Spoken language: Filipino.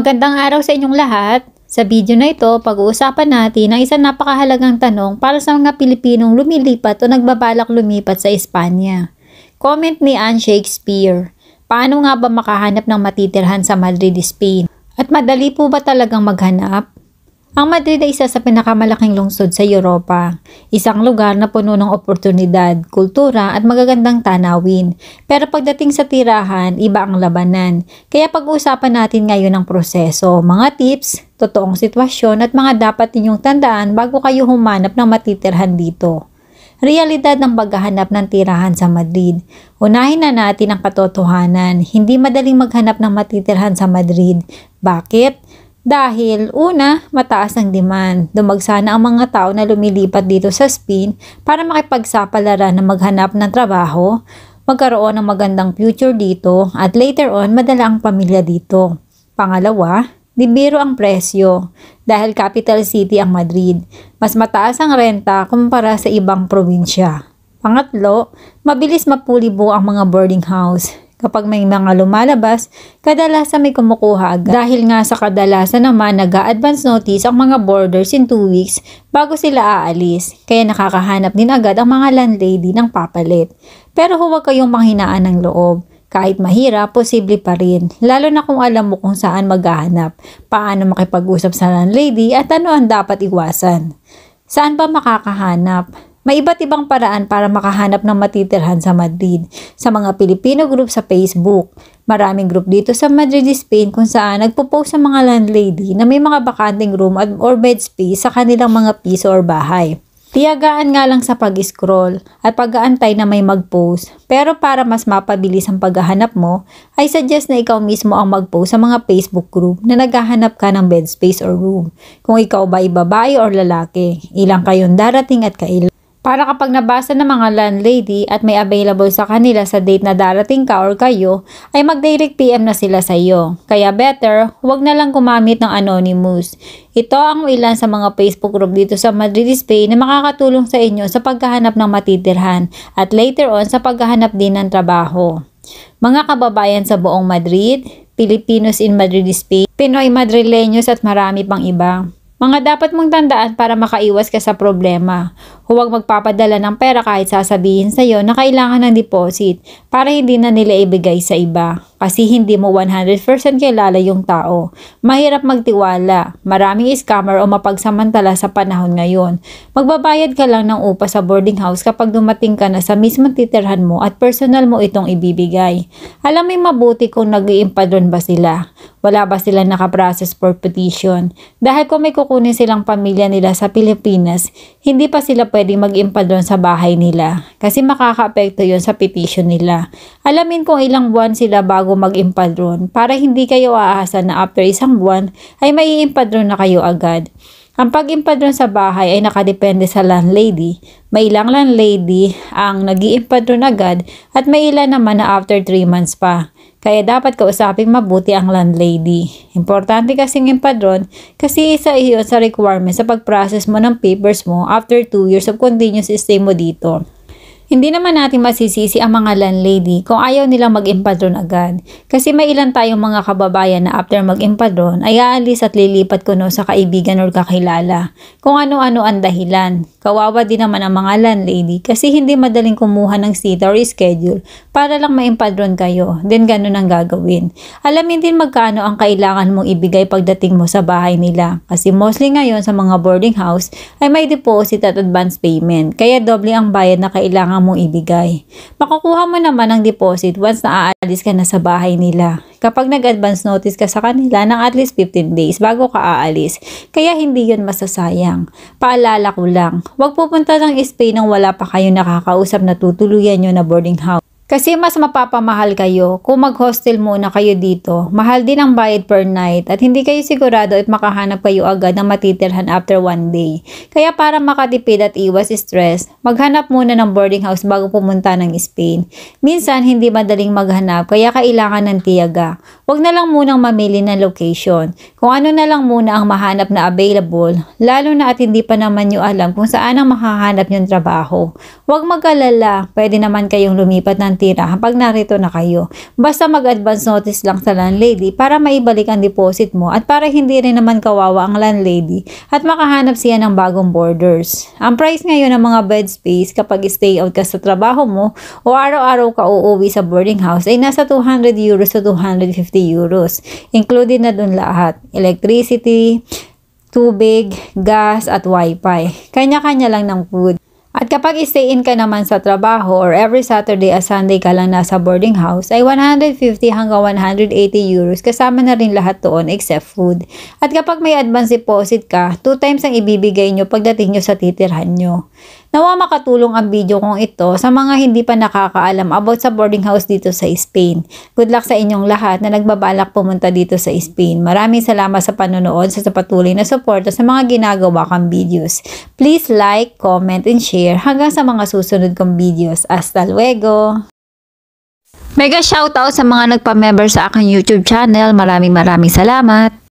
Magandang araw sa inyong lahat. Sa video na ito, pag-uusapan natin ang isang napakahalagang tanong para sa mga Pilipinong lumilipat o nagbabalak lumipat sa Espanya. Comment ni Anne Shakespeare. Paano nga ba makahanap ng matitirhan sa Madrid, Spain? At madali po ba talagang maghanap? Ang Madrid ay isa sa pinakamalaking lungsod sa Europa. Isang lugar na puno ng oportunidad, kultura at magagandang tanawin. Pero pagdating sa tirahan, iba ang labanan. Kaya pag-uusapan natin ngayon ang proseso, mga tips, totoong sitwasyon at mga dapat ninyong tandaan bago kayo humanap ng matitirhan dito. Realidad ng paghahanap ng tirahan sa Madrid. Unahin na natin ang katotohanan. Hindi madaling maghanap ng matitirhan sa Madrid. Bakit? Dahil una, mataas ang demand. Dumagsa na ang mga tao na lumilipat dito sa Spain para makipagsapalaran na maghanap ng trabaho, magkaroon ng magandang future dito at later on madala ang pamilya dito. Pangalawa, di biro ang presyo. Dahil capital city ang Madrid, mas mataas ang renta kumpara sa ibang probinsya. Pangatlo, mabilis mapulibo ang mga boarding house. Kapag may mga lumalabas, kadalasan may kumukuha agad. Dahil nga sa kadalasan naman nag-a-advance notice ang mga boarders in 2 weeks bago sila aalis. Kaya nakakahanap din agad ang mga landlady ng papalit. Pero huwag kayong manghinaan ng loob. Kahit mahirap, posible pa rin. Lalo na kung alam mo kung saan maghahanap, paano makipag-usap sa landlady at ano ang dapat iwasan. Saan ba makakahanap? May iba't ibang paraan para makahanap ng matitirhan sa Madrid. Sa mga Filipino group sa Facebook. Maraming group dito sa Madrid, Spain kung saan nagpo-post sa mga landlady na may mga bakanting room or bed space sa kanilang mga piso or bahay. Tiyagaan nga lang sa pag-scroll at pag-aantay na may mag-post. Pero para mas mapabilis ang paghahanap mo, ay suggest na ikaw mismo ang mag-post sa mga Facebook group na naghahanap ka ng bed space or room. Kung ikaw ba ay babae or lalaki, ilang kayong darating at kailan. Para kapag nabasa ng mga landlady at may available sa kanila sa date na darating ka or kayo, ay mag-direct PM na sila sa iyo. Kaya better, huwag na lang gumamit ng anonymous. Ito ang ilan sa mga Facebook group dito sa Madrid, Spain na makakatulong sa inyo sa paghahanap ng matitirhan at later on sa paghahanap din ng trabaho. Mga kababayan sa buong Madrid, Filipinos in Madrid, Spain, Pinoy Madrileños at marami pang iba. Mga dapat mong tandaan para makaiwas ka sa problema. Huwag magpapadala ng pera kahit sasabihin sa iyo na kailangan ng deposit para hindi na nila ibigay sa iba. Kasi hindi mo 100% kilala yung tao. Mahirap magtiwala. Maraming scammer o mapagsamantala sa panahon ngayon. Magbabayad ka lang ng upa sa boarding house kapag dumating ka na sa mismong titirhan mo at personal mo itong ibibigay. Alam mo mabuti kung nag-iimpadron ba sila. Wala ba sila nakaprocess for petition? Dahil kung may kukunin silang pamilya nila sa Pilipinas, hindi pa sila pwedeng mag-impadron sa bahay nila kasi makaka-apekto yon sa petition nila. Alamin kung ilang buwan sila bago mag-impadron para hindi kayo aasahan na after isang buwan ay mai-impadron na kayo agad. Ang pag-impadron sa bahay ay nakadepende sa landlady. May ilang landlady ang nag-iimpadron agad at may ilan naman na after 3 months pa. Kaya dapat kausapin mabuti ang landlady. Importante kasing impadron kasi isa iyon sa requirement sa pag-process mo ng papers mo after 2 years of continuous stay mo dito. Hindi naman natin masisisi ang mga landlady kung ayaw nilang mag-impadron agad. Kasi may ilan tayong mga kababayan na after mag-impadron ay aalis at lilipat kuno sa kaibigan or kakilala. Kung ano-ano ang dahilan. Kawawa din naman ang mga landlady kasi hindi madaling kumuha ng sita or schedule para lang ma-impadron kayo. Then ganun ang gagawin. Alamin din magkano ang kailangan mong ibigay pagdating mo sa bahay nila. Kasi mostly ngayon sa mga boarding house ay may deposit at advance payment. Kaya doble ang bayad na kailangan mong ibigay. Makukuha mo naman ang deposit once na aalis ka na sa bahay nila. Kapag nag-advance notice ka sa kanila ng at least 15 days bago ka aalis. Kaya hindi yun masasayang. Paalala ko lang, huwag pupunta ng Spain nang wala pa kayong nakakausap na tutuluyan nyo na boarding house. Kasi mas mapapamahal kayo kung mag-hostel muna kayo dito. Mahal din ang bayad per night at hindi kayo sigurado if makahanap kayo agad ng matitirhan after 1 day. Kaya para makatipid at iwas stress, maghanap muna ng boarding house bago pumunta ng Spain. Minsan hindi madaling maghanap kaya kailangan ng tiyaga. Huwag na lang munang mamili ng location. Kung ano na lang muna ang mahanap na available, lalo na at hindi pa naman nyo alam kung saan ang makahanap nyong trabaho. Huwag mag-alala, pwede naman kayong lumipat ng tirahan pag narito na kayo. Basta mag-advance notice lang sa landlady para maibalik ang deposit mo at para hindi rin naman kawawa ang landlady at makahanap siya ng bagong boarders. Ang price ngayon ng mga bed space kapag stay out ka sa trabaho mo o araw-araw ka uuwi sa boarding house ay nasa 200 euros to 250 euros. Included na dun lahat. Electricity, tubig, gas at wifi. Kanya-kanya lang ng food. At kapag stay in ka naman sa trabaho or every Saturday at Sunday ka lang nasa boarding house ay 150 hanggang 180 euros kasama na rin lahat doon except food. At kapag may advance deposit ka, 2 times ang ibibigay nyo pagdating nyo sa titirhan nyo. Nawa makatulong ang video kong ito sa mga hindi pa nakakaalam about sa boarding house dito sa Spain. Good luck sa inyong lahat na nagbabalak pumunta dito sa Spain. Maraming salamat sa panonood sa patuloy na suporta sa mga ginagawa kong videos. Please like, comment, and share hanggang sa mga susunod kong videos. Hasta luego! Mega shoutout sa mga nagpa-member sa aking YouTube channel. Maraming salamat!